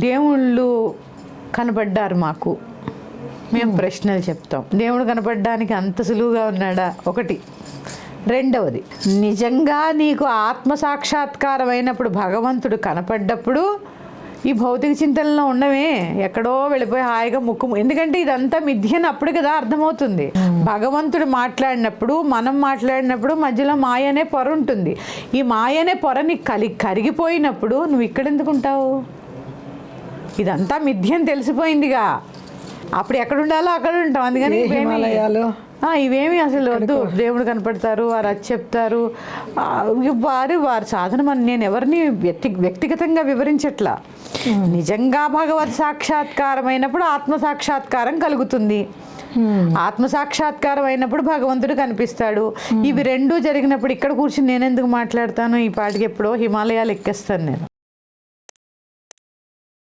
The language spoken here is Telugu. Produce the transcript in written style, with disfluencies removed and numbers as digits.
దేవుళ్ళు కనపడ్డారు మాకు, మేము ప్రశ్నలు చెప్తాం. దేవుడు కనపడడానికి అంత సులువుగా ఉన్నాడా? ఒకటి. రెండవది, నిజంగా నీకు ఆత్మ సాక్షాత్కారం అయినప్పుడు, భగవంతుడు కనపడ్డప్పుడు ఈ భౌతిక చింతనలో ఉండమే, ఎక్కడో వెళ్ళిపోయి హాయిగా ఎందుకంటే ఇదంతా మిథ్యని అప్పుడు కదా అర్థమవుతుంది. భగవంతుడు మాట్లాడినప్పుడు, మనం మాట్లాడినప్పుడు మధ్యలో మాయ అనే పొర ఉంటుంది. ఈ మాయ అనే పొరని కరిగిపోయినప్పుడు నువ్వు ఇక్కడ ఎందుకు ఉంటావు? ఇదంతా మిథ్యని తెలిసిపోయిందిగా, అప్పుడు ఎక్కడ ఉండాలో అక్కడ ఉంటాం. అందుకని ఇవేమి అసలు వద్దు. దేవుడు కనపడతారు, వారు అది చెప్తారు, వారి సాధన నేను ఎవరిని వ్యక్తిగతంగా వివరించట్లా. నిజంగా భగవత్ సాక్షాత్కారం అయినప్పుడు ఆత్మ సాక్షాత్కారం కలుగుతుంది. ఆత్మ సాక్షాత్కారం అయినప్పుడు భగవంతుడు కనిపిస్తాడు. ఇవి రెండూ జరిగినప్పుడు ఇక్కడ కూర్చుని నేను ఎందుకు మాట్లాడతాను? ఈ పాటికి ఎప్పుడో హిమాలయాలు ఎక్కేస్తాను నేను.